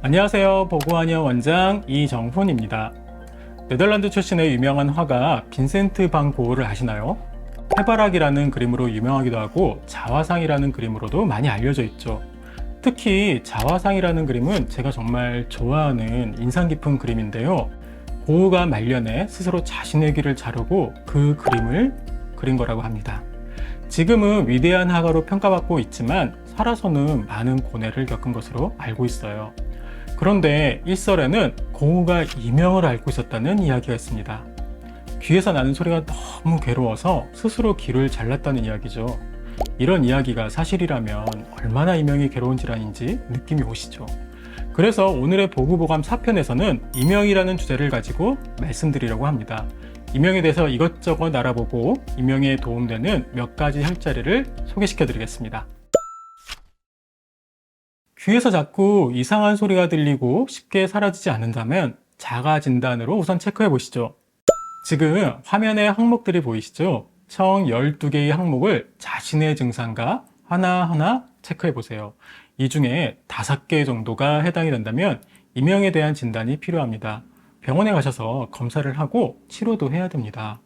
안녕하세요. 보고하녀 원장 이정훈입니다. 네덜란드 출신의 유명한 화가 빈센트 반 고흐를 아시나요? 해바라기라는 그림으로 유명하기도 하고 자화상이라는 그림으로도 많이 알려져 있죠. 특히 자화상이라는 그림은 제가 정말 좋아하는 인상 깊은 그림인데요. 고흐가 말년에 스스로 자신의 귀를 자르고 그 그림을 그린 거라고 합니다. 지금은 위대한 화가로 평가받고 있지만 살아서는 많은 고뇌를 겪은 것으로 알고 있어요. 그런데 일설에는 고흐가 이명을 앓고 있었다는 이야기가 있습니다. 귀에서 나는 소리가 너무 괴로워서 스스로 귀를 잘랐다는 이야기죠. 이런 이야기가 사실이라면 얼마나 이명이 괴로운 질환인지 느낌이 오시죠. 그래서 오늘의 보구보감 4편에서는 이명이라는 주제를 가지고 말씀드리려고 합니다. 이명에 대해서 이것저것 알아보고 이명에 도움되는 몇 가지 혈자리를 소개시켜 드리겠습니다. 귀에서 자꾸 이상한 소리가 들리고 쉽게 사라지지 않는다면 자가 진단으로 우선 체크해 보시죠. 지금 화면에 항목들이 보이시죠? 총 12개의 항목을 자신의 증상과 하나하나 체크해 보세요. 이 중에 5개 정도가 해당이 된다면 이명에 대한 진단이 필요합니다. 병원에 가셔서 검사를 하고 치료도 해야 됩니다.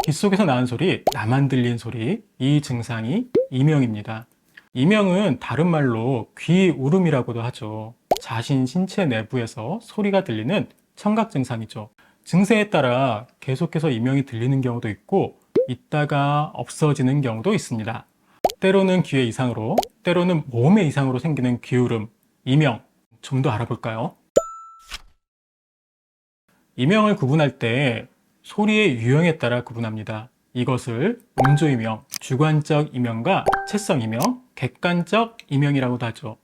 귀 속에서 나는 소리, 나만 들린 소리, 이 증상이 이명입니다. 이명은 다른 말로 귀 울음이라고도 하죠. 자신 신체 내부에서 소리가 들리는 청각 증상이죠. 증세에 따라 계속해서 이명이 들리는 경우도 있고 있다가 없어지는 경우도 있습니다. 때로는 귀에 이상으로, 때로는 몸에 이상으로 생기는 귀울음, 이명, 좀 더 알아볼까요? 이명을 구분할 때 소리의 유형에 따라 구분합니다. 이것을 음조이명, 주관적 이명과 채성 이명, 객관적 이명이라고도 하죠.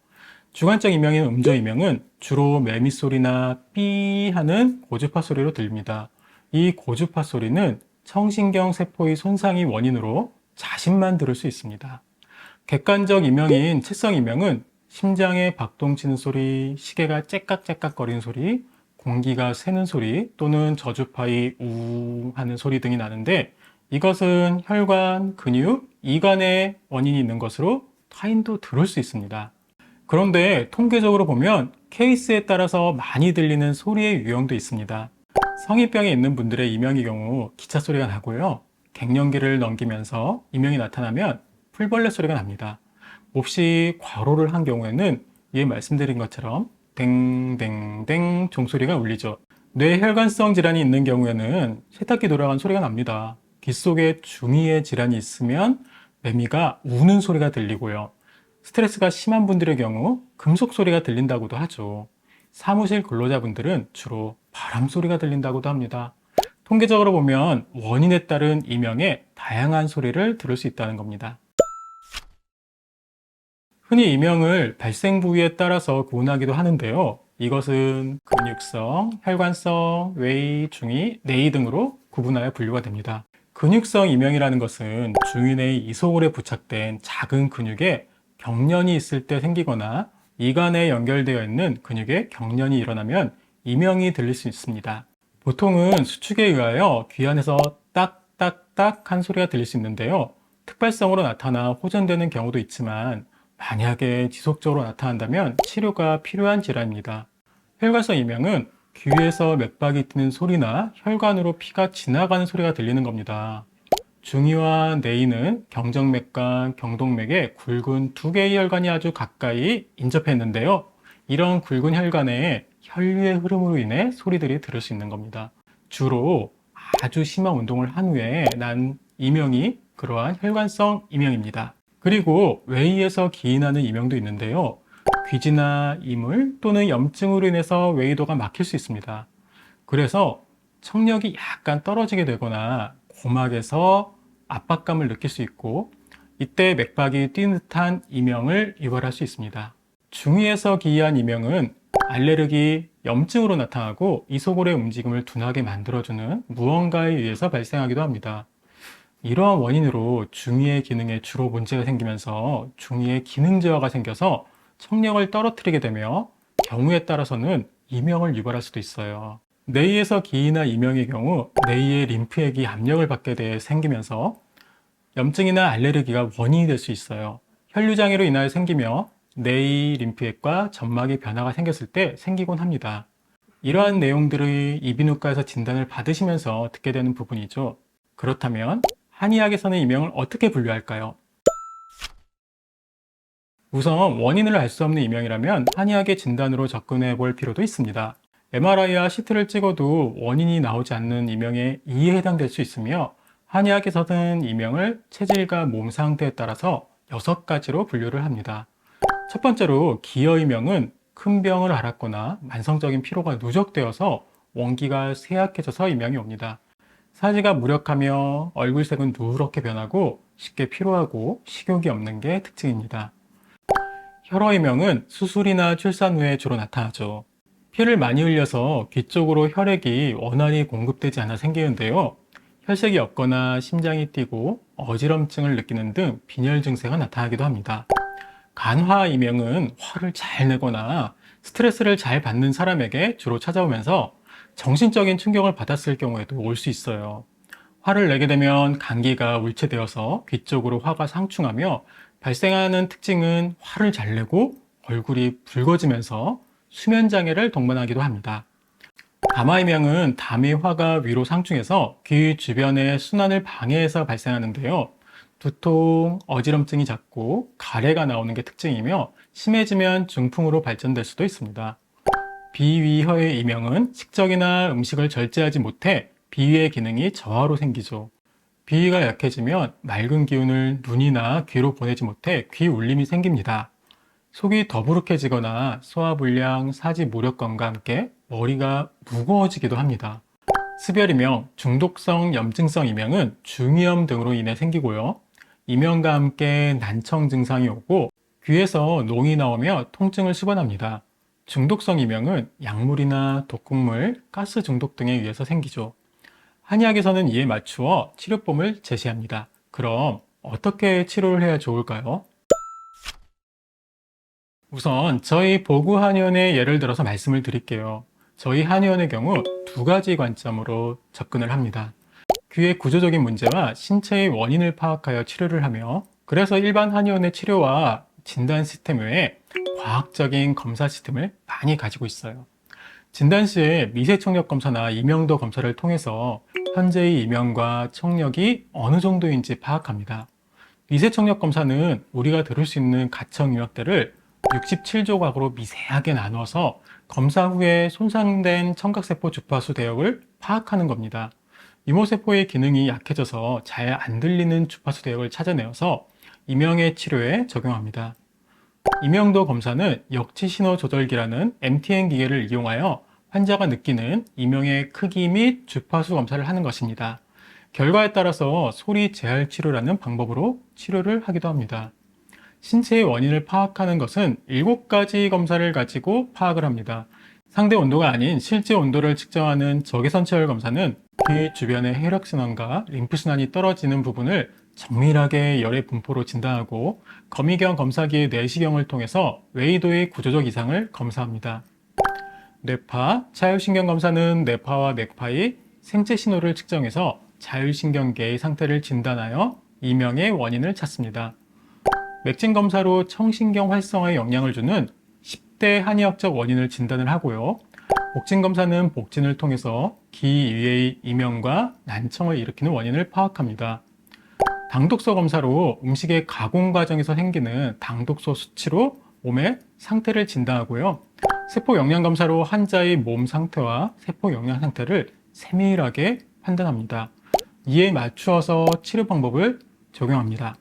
주관적 이명인 음조이명은 주로 매미 소리나 삐 하는 고주파 소리로 들립니다. 이 고주파 소리는 청신경 세포의 손상이 원인으로 자신만 들을 수 있습니다. 객관적 이명인 채성 이명은 심장의 박동치는 소리, 시계가 째깍째깍거리는 소리, 공기가 새는 소리 또는 저주파의 우 하는 소리 등이 나는데 이것은 혈관, 근육, 이관에 원인이 있는 것으로 타인도 들을 수 있습니다. 그런데 통계적으로 보면 케이스에 따라서 많이 들리는 소리의 유형도 있습니다. 성인병에 있는 분들의 이명의 경우 기차 소리가 나고요. 갱년기를 넘기면서 이명이 나타나면 풀벌레 소리가 납니다. 몹시 과로를 한 경우에는 위에 말씀드린 것처럼 댕댕댕 종소리가 울리죠. 뇌혈관성 질환이 있는 경우에는 세탁기 돌아간 소리가 납니다. 귀 속에 중이의 질환이 있으면 매미가 우는 소리가 들리고요. 스트레스가 심한 분들의 경우 금속 소리가 들린다고도 하죠. 사무실 근로자분들은 주로 바람 소리가 들린다고도 합니다. 통계적으로 보면 원인에 따른 이명에 다양한 소리를 들을 수 있다는 겁니다. 흔히 이명을 발생 부위에 따라서 구분하기도 하는데요. 이것은 근육성, 혈관성, 외이, 중이, 내이 등으로 구분하여 분류가 됩니다. 근육성 이명이라는 것은 중위내의 이소골에 부착된 작은 근육에 경련이 있을 때 생기거나 이관에 연결되어 있는 근육에 경련이 일어나면 이명이 들릴 수 있습니다. 보통은 수축에 의하여 귀 안에서 딱딱딱 한 소리가 들릴 수 있는데요. 특발성으로 나타나 호전되는 경우도 있지만 만약에 지속적으로 나타난다면 치료가 필요한 질환입니다. 혈관성 이명은 귀에서 맥박이 뛰는 소리나 혈관으로 피가 지나가는 소리가 들리는 겁니다. 중이와 내이는 경정맥과 경동맥에 굵은 2개의 혈관이 아주 가까이 인접해 있는데요. 이런 굵은 혈관에 혈류의 흐름으로 인해 소리들이 들을 수 있는 겁니다. 주로 아주 심한 운동을 한 후에 난 이명이 그러한 혈관성 이명입니다. 그리고 외이에서 기인하는 이명도 있는데요. 귀지나 이물 또는 염증으로 인해서 외이도가 막힐 수 있습니다. 그래서 청력이 약간 떨어지게 되거나 고막에서 압박감을 느낄 수 있고 이때 맥박이 뛰는 듯한 이명을 유발할 수 있습니다. 중위에서 기이한 이명은 알레르기, 염증으로 나타나고 이소골의 움직임을 둔하게 만들어주는 무언가에 의해서 발생하기도 합니다. 이러한 원인으로 중이의 기능에 주로 문제가 생기면서 중이의 기능 저하가 생겨서 청력을 떨어뜨리게 되며 경우에 따라서는 이명을 유발할 수도 있어요. 뇌에서 기이나 이명의 경우 뇌의 림프액이 압력을 받게 돼 생기면서 염증이나 알레르기가 원인이 될 수 있어요. 혈류장애로 인하여 생기며 뇌의 림프액과 점막의 변화가 생겼을 때 생기곤 합니다. 이러한 내용들의 이비인후과에서 진단을 받으시면서 듣게 되는 부분이죠. 그렇다면 한의학에서는 이명을 어떻게 분류할까요? 우선 원인을 알 수 없는 이명이라면 한의학의 진단으로 접근해 볼 필요도 있습니다. MRI와 CT를 찍어도 원인이 나오지 않는 이명에 2에 해당될 수 있으며 한의학에서는 이명을 체질과 몸 상태에 따라서 6가지로 분류를 합니다. 첫 번째로 기여이명은 큰 병을 앓았거나 만성적인 피로가 누적되어서 원기가 쇠약해져서 이명이 옵니다. 사지가 무력하며 얼굴색은 누렇게 변하고 쉽게 피로하고 식욕이 없는 게 특징입니다. 혈어이명은 수술이나 출산 후에 주로 나타나죠. 피를 많이 흘려서 귀 쪽으로 혈액이 원활히 공급되지 않아 생기는데요. 혈색이 없거나 심장이 뛰고 어지럼증을 느끼는 등 빈혈 증세가 나타나기도 합니다. 간화이명은 화를 잘 내거나 스트레스를 잘 받는 사람에게 주로 찾아오면서 정신적인 충격을 받았을 경우에도 올 수 있어요. 화를 내게 되면 감기가 울체되어서 귀 쪽으로 화가 상충하며 발생하는 특징은 화를 잘 내고 얼굴이 붉어지면서 수면장애를 동반하기도 합니다. 담화이명은 담의 화가 위로 상충해서 귀 주변의 순환을 방해해서 발생하는데요. 두통, 어지럼증이 잦고 가래가 나오는 게 특징이며 심해지면 중풍으로 발전될 수도 있습니다. 비위혈의 이명은 식적이나 음식을 절제하지 못해 비위의 기능이 저하로 생기죠. 비위가 약해지면 맑은 기운을 눈이나 귀로 보내지 못해 귀 울림이 생깁니다. 속이 더부룩해지거나 소화불량, 사지 무력감과 함께 머리가 무거워지기도 합니다. 습열이명, 중독성 염증성 이명은 중이염 등으로 인해 생기고요. 이명과 함께 난청 증상이 오고 귀에서 농이 나오며 통증을 수반합니다. 중독성 이명은 약물이나 독극물, 가스 중독 등에 의해서 생기죠. 한의학에서는 이에 맞추어 치료법을 제시합니다. 그럼 어떻게 치료를 해야 좋을까요? 우선 저희 보구 한의원의 예를 들어서 말씀을 드릴게요. 저희 한의원의 경우 2가지 관점으로 접근을 합니다. 귀의 구조적인 문제와 신체의 원인을 파악하여 치료를 하며, 그래서 일반 한의원의 치료와 진단 시스템 외에 과학적인 검사 시스템을 많이 가지고 있어요. 진단 시에 미세청력 검사나 이명도 검사를 통해서 현재의 이명과 청력이 어느 정도인지 파악합니다. 미세청력 검사는 우리가 들을 수 있는 가청 유역대를 67조각으로 미세하게 나누어서 검사 후에 손상된 청각세포 주파수 대역을 파악하는 겁니다. 이모세포의 기능이 약해져서 잘 안 들리는 주파수 대역을 찾아내어서 이명의 치료에 적용합니다. 이명도 검사는 역치신호 조절기라는 MTN 기계를 이용하여 환자가 느끼는 이명의 크기 및 주파수 검사를 하는 것입니다. 결과에 따라서 소리 재활 치료라는 방법으로 치료를 하기도 합니다. 신체의 원인을 파악하는 것은 7가지 검사를 가지고 파악을 합니다. 상대 온도가 아닌 실제 온도를 측정하는 적외선 체열 검사는 귀 주변의 혈액순환과 림프순환이 떨어지는 부분을 정밀하게 열의 분포로 진단하고 거미경 검사기의 내시경을 통해서 외이도의 구조적 이상을 검사합니다. 뇌파, 자율신경 검사는 뇌파와 맥파의 생체 신호를 측정해서 자율신경계의 상태를 진단하여 이명의 원인을 찾습니다. 맥진 검사로 청신경 활성화에 영향을 주는 10대 한의학적 원인을 진단을 하고요. 복진 검사는 복진을 통해서 귀 위의 이명과 난청을 일으키는 원인을 파악합니다. 당독소 검사로 음식의 가공 과정에서 생기는 당독소 수치로 몸의 상태를 진단하고요. 세포 영양 검사로 환자의 몸 상태와 세포 영양 상태를 세밀하게 판단합니다. 이에 맞추어서 치료 방법을 적용합니다.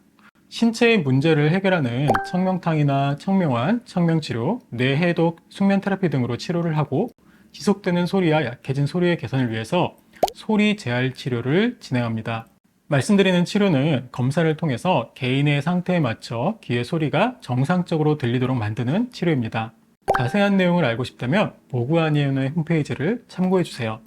신체의 문제를 해결하는 청명탕이나 청명환, 청명치료, 뇌해독, 숙면 테라피 등으로 치료를 하고 지속되는 소리와 약해진 소리의 개선을 위해서 소리 재활 치료를 진행합니다. 말씀드리는 치료는 검사를 통해서 개인의 상태에 맞춰 귀의 소리가 정상적으로 들리도록 만드는 치료입니다. 자세한 내용을 알고 싶다면 보구한의원의 홈페이지를 참고해 주세요.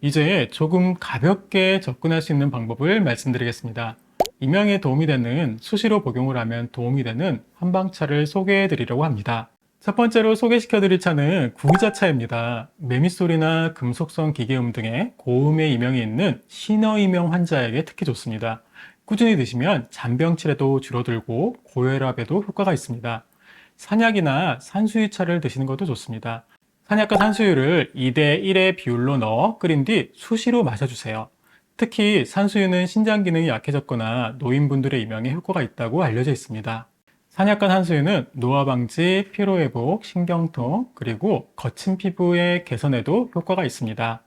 이제 조금 가볍게 접근할 수 있는 방법을 말씀드리겠습니다. 이명에 도움이 되는, 수시로 복용을 하면 도움이 되는 한방차를 소개해 드리려고 합니다. 첫 번째로 소개시켜 드릴 차는 구의자차입니다. 매미소리나 금속성 기계음 등의 고음의 이명이 있는 신어이명 환자에게 특히 좋습니다. 꾸준히 드시면 잔병치레도 줄어들고 고혈압에도 효과가 있습니다. 산약이나 산수유차를 드시는 것도 좋습니다. 산약과 산수유를 2대 1의 비율로 넣어 끓인 뒤 수시로 마셔주세요. 특히 산수유는 신장 기능이 약해졌거나 노인분들의 이명에 효과가 있다고 알려져 있습니다. 산약과 산수유는 노화 방지, 피로 회복, 신경통, 그리고 거친 피부의 개선에도 효과가 있습니다.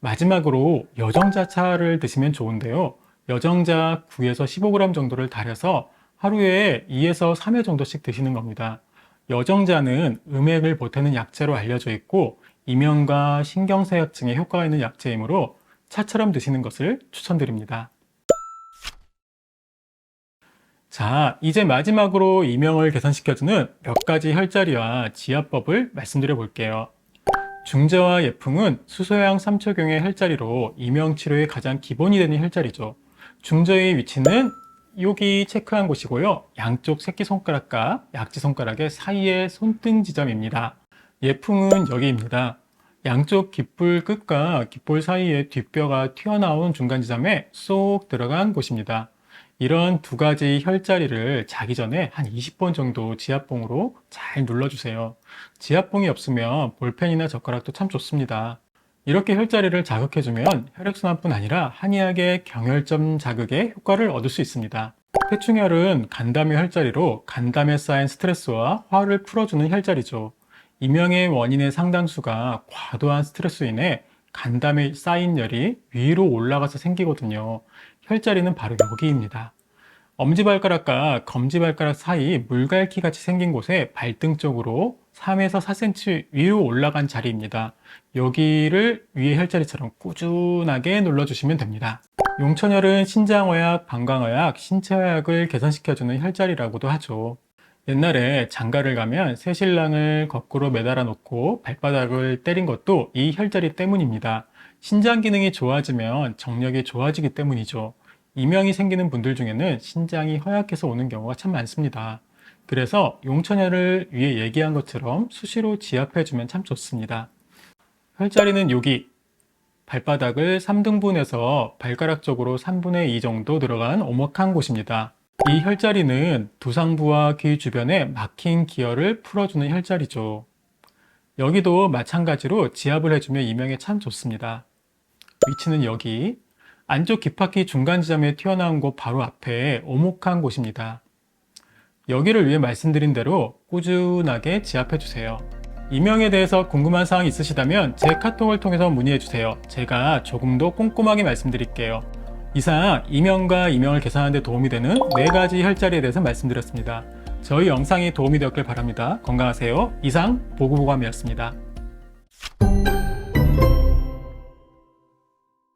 마지막으로 여정자차를 드시면 좋은데요. 여정자 9에서 15g 정도를 달여서 하루에 2에서 3회 정도씩 드시는 겁니다. 여정자는 음액을 보태는 약재로 알려져 있고 이명과 신경쇠약증에 효과가 있는 약재이므로 차처럼 드시는 것을 추천드립니다. 자, 이제 마지막으로 이명을 개선시켜주는 몇 가지 혈자리와 지압법을 말씀드려 볼게요. 중저와 예풍은 수소양 3초경의 혈자리로 이명 치료의 가장 기본이 되는 혈자리죠. 중저의 위치는 여기 체크한 곳이고요. 양쪽 새끼손가락과 약지손가락의 사이의 손등 지점입니다. 예풍은 여기입니다. 양쪽 귓불 끝과 귓볼 사이에 뒷뼈가 튀어나온 중간 지점에 쏙 들어간 곳입니다. 이런 두 가지 혈자리를 자기 전에 한 20번 정도 지압봉으로 잘 눌러주세요. 지압봉이 없으면 볼펜이나 젓가락도 참 좋습니다. 이렇게 혈자리를 자극해주면 혈액순환뿐 아니라 한의학의 경혈점 자극에 효과를 얻을 수 있습니다. 폐충혈은 간담의 혈자리로 간담에 쌓인 스트레스와 화를 풀어주는 혈자리죠. 이명의 원인의 상당수가 과도한 스트레스로 인해 간담에 쌓인 열이 위로 올라가서 생기거든요. 혈자리는 바로 여기입니다. 엄지발가락과 검지발가락 사이 물갈퀴 같이 생긴 곳에 발등 쪽으로 3에서 4cm 위로 올라간 자리입니다. 여기를 위에 혈자리처럼 꾸준하게 눌러주시면 됩니다. 용천혈은 신장어약, 방광어약, 신체어약을 개선시켜주는 혈자리라고도 하죠. 옛날에 장가를 가면 새신랑을 거꾸로 매달아 놓고 발바닥을 때린 것도 이 혈자리 때문입니다. 신장 기능이 좋아지면 정력이 좋아지기 때문이죠. 이명이 생기는 분들 중에는 신장이 허약해서 오는 경우가 참 많습니다. 그래서 용천혈을 위에 얘기한 것처럼 수시로 지압해주면 참 좋습니다. 혈자리는 여기 발바닥을 3등분해서 발가락 쪽으로 3분의 2 정도 들어간 오목한 곳입니다. 이 혈자리는 두상부와 귀 주변에 막힌 기혈을 풀어주는 혈자리죠. 여기도 마찬가지로 지압을 해주면 이명에 참 좋습니다. 위치는 여기 안쪽 귓바퀴 중간 지점에 튀어나온 곳 바로 앞에 오목한 곳입니다. 여기를 위해 말씀드린 대로 꾸준하게 지압해주세요. 이명에 대해서 궁금한 사항이 있으시다면 제 카톡을 통해서 문의해주세요. 제가 조금 더 꼼꼼하게 말씀드릴게요. 이상 이명과 이명을 개선하는 데 도움이 되는 4가지 혈자리에 대해서 말씀드렸습니다. 저희 영상이 도움이 되었길 바랍니다. 건강하세요. 이상 보구보감이었습니다.